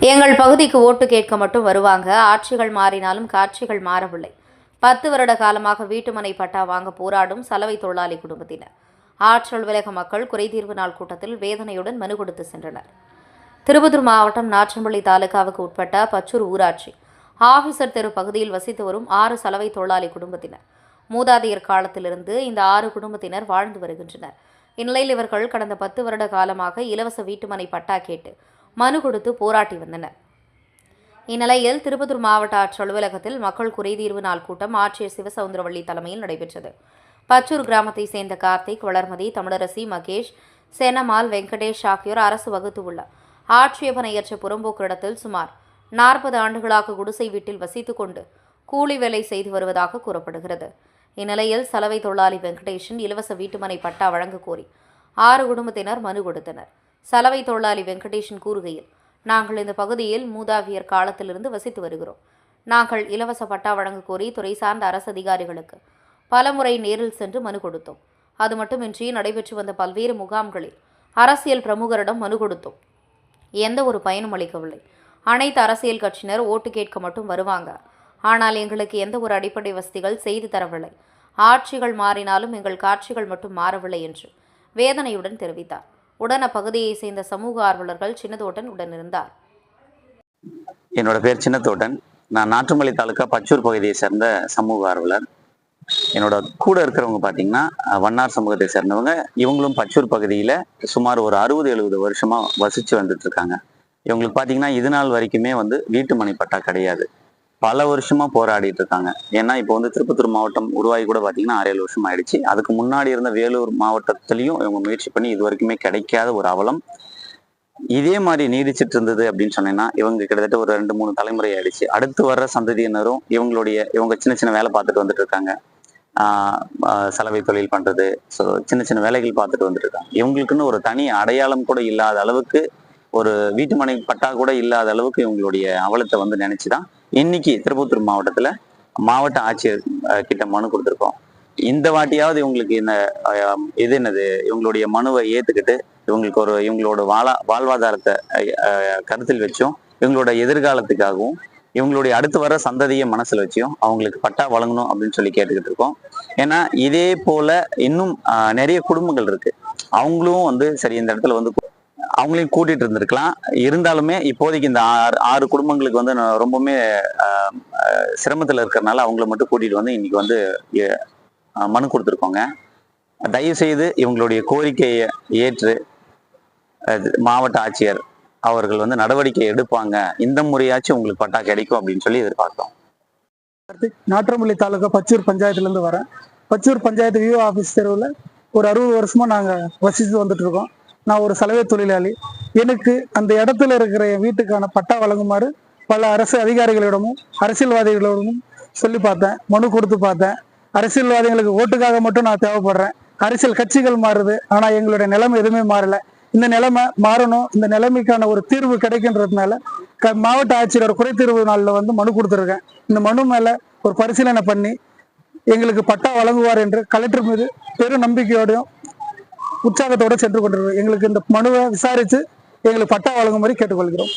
எங்கள் பகுதிக்கு ஓட்டு கேட்க மட்டும் வருவாங்க. ஆட்சிகள் மாறினாலும் காட்சிகள் மாறவில்லை. 10 வருட காலமாக வீட்டுமனை பட்டா வாங்க போராடும் சலவை தொழிலாளி குடும்பத்தினர் ஆற்றல் விலக மக்கள் குறைதீர்வு நாள் கூட்டத்தில் வேதனையுடன் மனு கொடுத்து சென்றனர். திருப்பத்தூர் மாவட்டம் நாற்றம்பள்ளி தாலுகாவுக்கு உட்பட்ட பச்சூர் ஊராட்சி ஆபீசர் தெரு பகுதியில் வசித்து வரும் 6 சலவை தொழிலாளி குடும்பத்தினர் மூதாதையர் காலத்திலிருந்து இந்த 6 குடும்பத்தினர் வாழ்ந்து வருகின்றனர். இந்நிலையில் இவர்கள் கடந்த 10 வருட காலமாக இலவச வீட்டுமனை பட்டா கேட்டு மனு கொடுத்து போராட்டி வந்தனர். இந்நிலையில் திருப்பத்தூர் மாவட்ட ஆட்சியர் அலுவலகத்தில் மக்கள் குறைதீர்வு நாள் கூட்டம் ஆட்சியர் சிவசவுந்தரவள்ளி தலைமையில் நடைபெற்றது. பச்சூர் கிராமத்தை சேர்ந்த கார்த்திக், வளர்மதி, தமிழரசி, மகேஷ், சேனமால், வெங்கடேஷ் ஆகியோர் அரசு வகுத்துள்ள ஆட்சேபனையற்ற புறம்போக்கு இடத்தில் சுமார் 40 ஆண்டுகளாக குடிசை வீட்டில் வசித்துக் கொண்டு கூலி வேலை செய்து வருவதாக கூறப்படுகிறது. இந்நிலையில் சலவை தொழிலாளி வெங்கடேஷன் இலவச வீட்டுமனை பட்டா வழங்க கோரி 6 குடும்பத்தினர் மனு கொடுத்தனர். சலவை தொழிலாளி வெங்கடேஷன் கூறுகையில், நாங்கள் இந்த பகுதியில் மூதாதையர் காலத்திலிருந்து வசித்து வருகிறோம். நாங்கள் இலவச பட்டா வழங்க கோரி துறை சார்ந்த அரசு அதிகாரிகளுக்கு பலமுறை நேரில் சென்று மனு கொடுத்தோம். அது மட்டுமின்றி நடைபெற்று வந்த பல்வேறு முகாம்களில் அரசியல் பிரமுகரிடம் மனு கொடுத்தோம். எந்த ஒரு பயனும் அளிக்கவில்லை. அனைத்து அரசியல் கட்சியினர் ஓட்டு கேட்க மட்டும் வருவாங்க. ஆனால் எங்களுக்கு எந்த ஒரு அடிப்படை வசதிகள் செய்து தரவில்லை. ஆட்சிகள் மாறினாலும் எங்கள் காட்சிகள் மட்டும் மாறவில்லை என்று வேதனையுடன் தெரிவித்தார். உடன் அப்பகுதியை சேர்ந்த சமூக ஆர்வலர்கள் சின்னத்தோட்டன் உடனிருந்தார். என்னோட பேர் சின்னத்தோட்டன். நான் நாற்றம்பள்ளி தாலுக்கா பச்சூர் பகுதியை சேர்ந்த சமூக ஆர்வலர். என்னோட கூட இருக்கிறவங்க பார்த்தீங்கன்னா வண்ணார் சமூகத்தை சேர்ந்தவங்க. இவங்களும் பச்சூர் பகுதியில் சுமார் ஒரு 60-70 வருஷமா வசித்து வந்துட்டு இருக்காங்க. இவங்களுக்கு பார்த்தீங்கன்னா இது நாள் வரைக்குமே வீட்டு மனை பட்டா கிடையாது. பல வருஷமா போராடிட்டு இருக்காங்க. ஏன்னா இப்போ திருப்பத்தூர் மாவட்டம் உருவாகி கூட பார்த்தீங்கன்னா 6-7 வருஷம் ஆயிடுச்சு. அதுக்கு முன்னாடி இருந்த வேலூர் மாவட்டத்திலையும் இவங்க முயற்சி பண்ணி இது வரைக்குமே கிடைக்காத ஒரு அவலம். இதே மாதிரி நீடிச்சிட்டு இருந்தது அப்படின்னு சொன்னீங்கன்னா இவங்க கிட்டத்தட்ட ஒரு 2-3 தலைமுறை ஆயிடுச்சு. அடுத்து வர்ற சந்ததியினரும் இவங்க சின்ன சின்ன வேலை பார்த்துட்டு வந்துட்டு இருக்காங்க. சலவை தொழில் பண்றது, ஸோ சின்ன சின்ன வேலைகள் பார்த்துட்டு வந்துட்டு இருக்காங்க. இவங்களுக்குன்னு ஒரு தனி அடையாளம் கூட இல்லாத அளவுக்கு, ஒரு வீட்டு மனை பட்டா கூட இல்லாத அளவுக்கு இவங்களுடைய அவலத்தை நினைச்சுதான் இன்னைக்கு திருப்பத்தூர் மாவட்டத்துல மாவட்ட ஆட்சியர் கிட்ட மனு கொடுத்துருக்கோம். இந்த வாட்டியாவது இவங்களுக்கு இவங்களுடைய மனுவை ஏத்துக்கிட்டு இவங்களோட வாழ்வாதாரத்தை கருத்தில் வச்சும், இவங்களோட எதிர்காலத்துக்காகவும், இவங்களுடைய அடுத்து வர சந்ததியை மனசுல வச்சியும் அவங்களுக்கு பட்டா வழங்கணும் அப்படின்னு சொல்லி கேட்டுக்கிட்டு இருக்கோம். ஏன்னா இதே போல இன்னும் நிறைய குடும்பங்கள் இருக்கு. அவங்களும் சரி இந்த இடத்துல அவங்களையும் கூட்டிட்டு இருந்திருக்கலாம். இருந்தாலுமே இப்போதைக்கு இந்த 6 குடும்பங்களுக்கு ரொம்பவுமே சிரமத்துல இருக்கிறதுனால அவங்கள மட்டும் கூட்டிட்டு இன்னைக்கு மனு கொடுத்துருக்கோங்க. தயவு செய்து இவங்களுடைய கோரிக்கையை ஏற்று மாவட்ட ஆட்சியர் அவர்கள் நடவடிக்கை எடுப்பாங்க. இந்த முறையாச்சும் உங்களுக்கு பட்டா கிடைக்கும் அப்படின்னு சொல்லி எதிர்பார்த்தோம். நாற்றம்பள்ளி தாலுகா பச்சூர் பஞ்சாயத்துல இருந்து வரேன். பச்சூர் பஞ்சாயத்து விஓ ஆபீஸ் தெருவில் ஒரு 60 வருஷமா நாங்க வசித்து வந்துட்டு இருக்கோம். நான் ஒரு சலவை தொழிலாளி. எனக்கு அந்த இடத்துல இருக்கிற என் வீட்டுக்கான பட்டா வழங்குமாறு பல அரசு அதிகாரிகளிடமும் அரசியல்வாதிகளிடமும் சொல்லி பார்த்தேன், மனு கொடுத்து பார்த்தேன். அரசியல்வாதிகளுக்கு ஓட்டுக்காக மட்டும் நான் தேவைப்படுறேன். அரசியல் கட்சிகள் மாறுது, ஆனா எங்களுடைய நிலைமை எதுவுமே மாறல. இந்த நிலைமை மாறணும், இந்த நிலைமைக்கான ஒரு தீர்வு கிடைக்கின்றதுனால மாவட்ட ஆட்சியர் குறைதீர்வு நாளில் மனு கொடுத்துருக்கேன். இந்த மனு மேல ஒரு பரிசீலனை பண்ணி எங்களுக்கு பட்டா வழங்குவார் என்று கலெக்டர் மீது பெரும் நம்பிக்கையோடையும் உற்சாகத்தோடு சென்று கொண்டிருக்கிறோம். எங்களுக்கு இந்த மனுவை விசாரித்து எங்களுக்கு பட்டா வழங்குமாறு கேட்டுக்கொள்கிறோம்.